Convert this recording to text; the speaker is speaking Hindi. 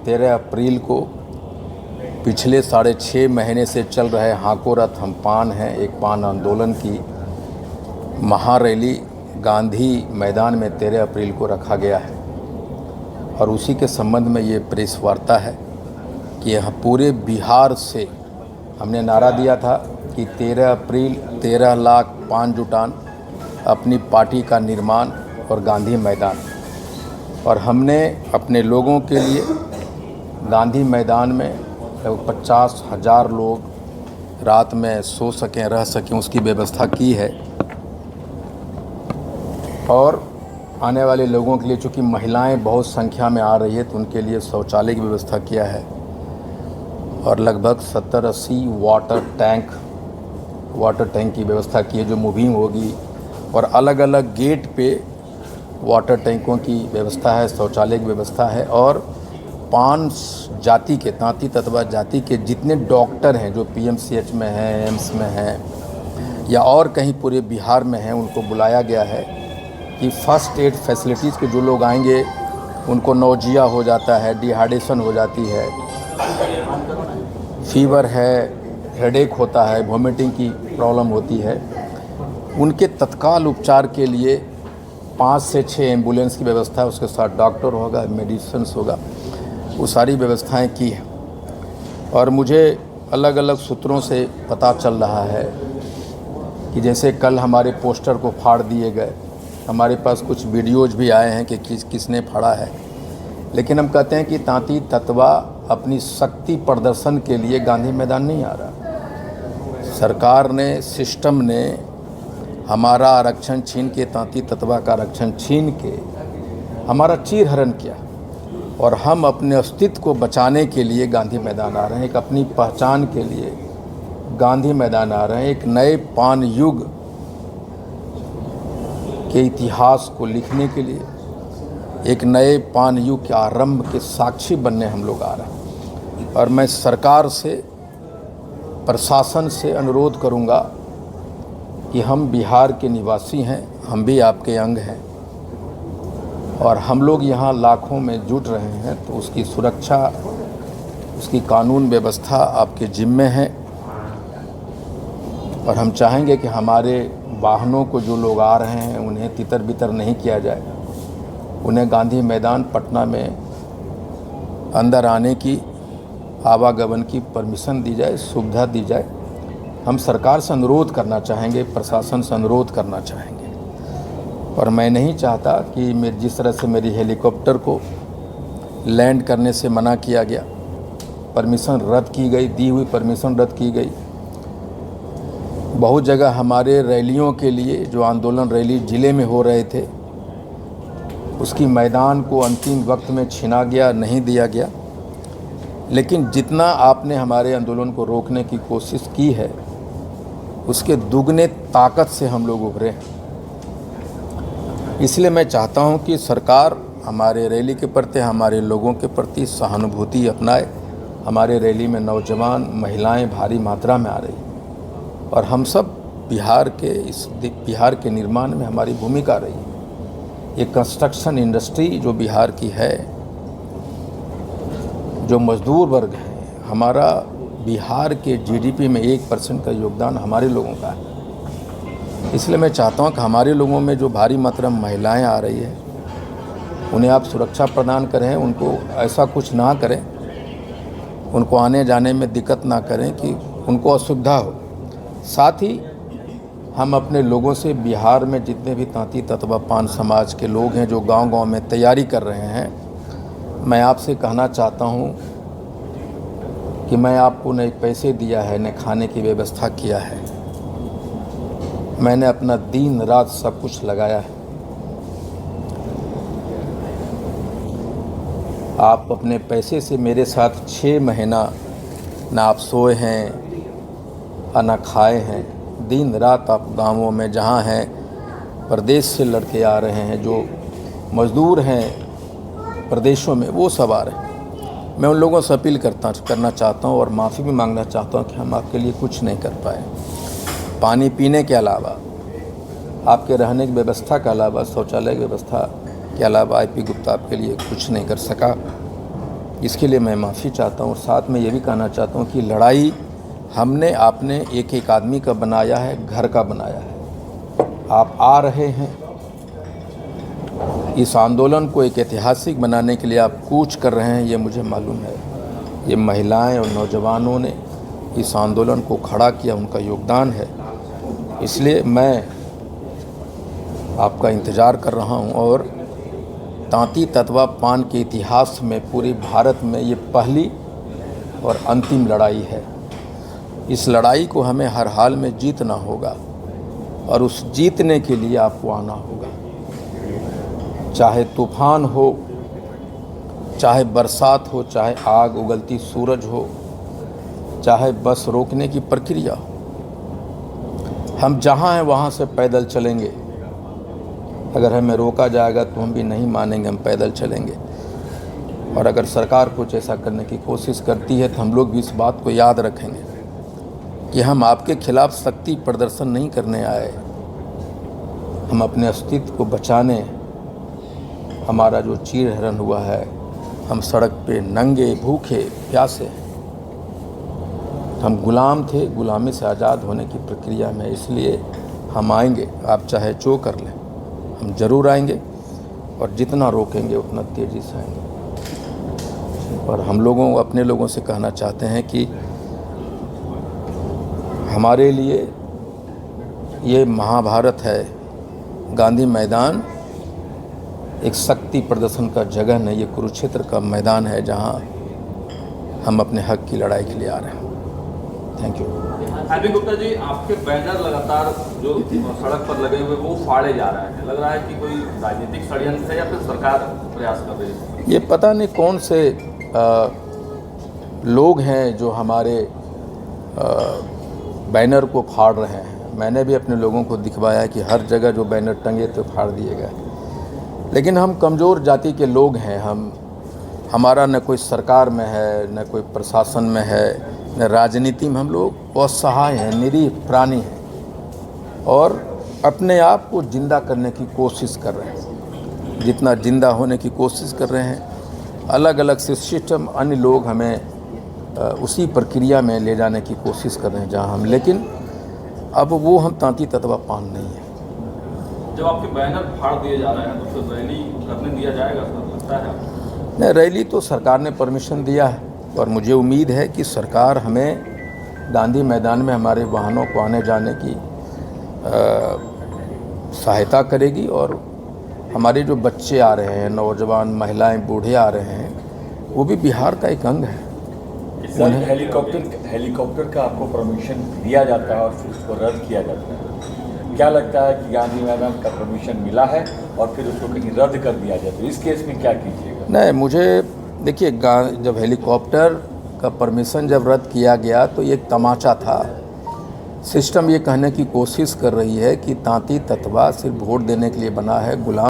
13 अप्रैल को पिछले 6.5 महीने से चल रहे हाको रथ हम पान हैं, एक पान आंदोलन की महारैली गांधी मैदान में 13 अप्रैल को रखा गया है और उसी के संबंध में ये प्रेस वार्ता है कि यहाँ पूरे बिहार से हमने नारा दिया था कि 13 अप्रैल 13 लाख पान जुटान, अपनी पार्टी का निर्माण और गांधी मैदान। और हमने अपने लोगों के लिए गांधी मैदान में लगभग 50,000 लोग रात में सो सकें, रह सकें, उसकी व्यवस्था की है। और आने वाले लोगों के लिए, चूँकि महिलाएं बहुत संख्या में आ रही है, तो उनके लिए शौचालय की व्यवस्था किया है और लगभग 70-80 वाटर टैंक की व्यवस्था की है जो मूविंग होगी। और अलग अलग गेट पे वाटर टैंकों की व्यवस्था है, शौचालय की व्यवस्था है। और 5 जाति के, तांती ततवा जाति के जितने डॉक्टर हैं जो PMCH में हैं, एम्स में हैं या और कहीं पूरे बिहार में हैं, उनको बुलाया गया है कि फर्स्ट एड फैसिलिटीज़ के जो लोग आएंगे उनको नौजिया हो जाता है, डिहाइड्रेशन हो जाती है, फीवर है, हेडेक होता है, वोमिटिंग की प्रॉब्लम होती है, उनके तत्काल उपचार के लिए 5 से 6 एम्बुलेंस की व्यवस्था है, उसके साथ डॉक्टर होगा, मेडिसिन्स होगा, वो सारी व्यवस्थाएं की हैं। और मुझे अलग अलग सूत्रों से पता चल रहा है कि जैसे कल हमारे पोस्टर को फाड़ दिए गए, हमारे पास कुछ वीडियोज़ भी आए हैं कि किसने फाड़ा है, लेकिन हम कहते हैं कि तांती ततवा अपनी शक्ति प्रदर्शन के लिए गांधी मैदान नहीं आ रहा। सरकार ने, सिस्टम ने हमारा आरक्षण छीन के, तांती ततवा का आरक्षण छीन के हमारा चीरहरण किया और हम अपने अस्तित्व को बचाने के लिए गांधी मैदान आ रहे हैं, एक अपनी पहचान के लिए गांधी मैदान आ रहे हैं, एक नए पान युग के इतिहास को लिखने के लिए, एक नए पान युग के आरंभ के साक्षी बनने हम लोग आ रहे हैं। और मैं सरकार से, प्रशासन से अनुरोध करूंगा कि हम बिहार के निवासी हैं, हम भी आपके अंग हैं और हम लोग यहाँ लाखों में जुट रहे हैं, तो उसकी सुरक्षा, उसकी कानून व्यवस्था आपके जिम्मे है। और हम चाहेंगे कि हमारे वाहनों को जो लोग आ रहे हैं उन्हें तितर बितर नहीं किया जाए, उन्हें गांधी मैदान पटना में अंदर आने की, आवागमन की परमिशन दी जाए, सुविधा दी जाए। हम सरकार से अनुरोध करना चाहेंगे, प्रशासन से अनुरोध करना चाहेंगे। और मैं नहीं चाहता कि जिस तरह से मेरी हेलीकॉप्टर को लैंड करने से मना किया गया, परमिशन रद्द की गई, दी हुई परमिशन रद्द की गई। बहुत जगह हमारे रैलियों के लिए, जो आंदोलन रैली ज़िले में हो रहे थे, उसकी मैदान को अंतिम वक्त में छीना गया, नहीं दिया गया। लेकिन जितना आपने हमारे आंदोलन को रोकने की कोशिश की है, उसके दुगने ताकत से हम लोग उभरे हैं। इसलिए मैं चाहता हूं कि सरकार हमारे रैली के प्रति, हमारे लोगों के प्रति सहानुभूति अपनाए। हमारे रैली में नौजवान, महिलाएं भारी मात्रा में आ रही और हम सब बिहार के निर्माण में हमारी भूमिका रही है। ये कंस्ट्रक्शन इंडस्ट्री जो बिहार की है, जो मजदूर वर्ग है, हमारा बिहार के GDP में 1% का योगदान हमारे लोगों का है। इसलिए मैं चाहता हूं कि हमारे लोगों में जो भारी मात्रा में महिलाएं आ रही है, उन्हें आप सुरक्षा प्रदान करें, उनको ऐसा कुछ ना करें, उनको आने जाने में दिक्कत ना करें कि उनको असुविधा हो। साथ ही हम अपने लोगों से, बिहार में जितने भी तांती ततवा पान समाज के लोग हैं जो गांव-गांव में तैयारी कर रहे हैं, मैं आपसे कहना चाहता हूं कि मैं आपको न पैसे दिया है, न खाने की व्यवस्था किया है, मैंने अपना दिन रात सब कुछ लगाया है। आप अपने पैसे से मेरे साथ 6 महीना ना आप सोए हैं और ना खाए हैं। दिन रात आप गांवों में जहां हैं, प्रदेश से लड़के आ रहे हैं, जो मज़दूर हैं प्रदेशों में, वो सब आ रहे हैं। मैं उन लोगों से अपील करना चाहता हूं और माफ़ी भी मांगना चाहता हूं कि हम आपके लिए कुछ नहीं कर पाए। पानी पीने के अलावा, आपके रहने की व्यवस्था के अलावा, शौचालय की व्यवस्था के अलावा IP गुप्ता आपके लिए कुछ नहीं कर सका। इसके लिए मैं माफ़ी चाहता हूँ और साथ में ये भी कहना चाहता हूँ कि लड़ाई हमने आपने एक एक आदमी का बनाया है, घर का बनाया है। आप आ रहे हैं, इस आंदोलन को एक ऐतिहासिक बनाने के लिए आप कूच कर रहे हैं, ये मुझे मालूम है। ये महिलाएं और नौजवानों ने इस आंदोलन को खड़ा किया, उनका योगदान है। इसलिए मैं आपका इंतज़ार कर रहा हूं और तांती ततवा पान के इतिहास में पूरे भारत में ये पहली और अंतिम लड़ाई है। इस लड़ाई को हमें हर हाल में जीतना होगा और उस जीतने के लिए आपको आना होगा। चाहे तूफान हो, चाहे बरसात हो, चाहे आग उगलती सूरज हो, चाहे बस रोकने की प्रक्रिया हो, हम जहाँ हैं वहाँ से पैदल चलेंगे। अगर हमें रोका जाएगा तो हम भी नहीं मानेंगे, हम पैदल चलेंगे। और अगर सरकार कुछ ऐसा करने की कोशिश करती है तो हम लोग भी इस बात को याद रखेंगे कि हम आपके खिलाफ शक्ति प्रदर्शन नहीं करने आए, हम अपने अस्तित्व को बचाने। हमारा जो चीर हरण हुआ है, हम सड़क पे नंगे भूखे प्यासे, हम गुलाम थे, गुलामी से आज़ाद होने की प्रक्रिया में। इसलिए हम आएंगे, आप चाहे जो कर लें, हम ज़रूर आएंगे और जितना रोकेंगे उतना तेज़ी से आएंगे। और हम लोगों अपने लोगों से कहना चाहते हैं कि हमारे लिए ये महाभारत है, गांधी मैदान एक शक्ति प्रदर्शन का जगह नहीं, ये कुरुक्षेत्र का मैदान है जहां हम अपने हक की लड़ाई के लिए आ रहे हैं। Thank you. RP Gupta ji, आपके बैनर लगातार जो सड़क पर लगे हुए वो फाड़े जा रहे हैं, लग रहा है कि कोई राजनीतिक षड्यंत्र है या फिर सरकार प्रयास कर रही है? ये पता नहीं कौन से लोग हैं जो हमारे बैनर को फाड़ रहे हैं। मैंने भी अपने लोगों को दिखवाया कि हर जगह जो बैनर टंगे तो फाड़ दिए गए। लेकिन हम कमज़ोर जाति के लोग हैं, हमारा न कोई सरकार में है, न कोई प्रशासन में है, न राजनीति में। हम लोग असहाय हैं, निरीह प्राणी हैं और अपने आप को जिंदा करने की कोशिश कर रहे हैं, जितना जिंदा होने की कोशिश कर रहे हैं। अलग अलग से सिस्टम, अन्य लोग हमें उसी प्रक्रिया में ले जाने की कोशिश कर रहे हैं जहां हम, लेकिन अब वो हम तांती ततवा पान नहीं है। जब आपके बैनर फाड़ दिए जा रहे हैं तो फिर रैली करने दिया जाएगा, लगता है? नहीं, रैली तो सरकार ने परमिशन दिया है और मुझे उम्मीद है कि सरकार हमें गांधी मैदान में हमारे वाहनों को आने जाने की सहायता करेगी। और हमारे जो बच्चे आ रहे हैं, नौजवान, महिलाएं, बूढ़े आ रहे हैं, वो भी बिहार का एक अंग है। सर, हेलीकॉप्टर का आपको परमिशन दिया जाता है और फिर उसको रद्द किया जाता है। क्या लगता है कि गांधी मैदान का परमिशन मिला है और फिर उसको कहीं रद्द कर दिया जाए, तो इस केस में क्या कीजिएगा? नहीं, मुझे देखिए, जब हेलीकॉप्टर का परमिशन जब रद्द किया गया तो ये एक तमाचा था। सिस्टम ये कहने की कोशिश कर रही है कि तांती ततवा सिर्फ वोट देने के लिए बना है, गुलाम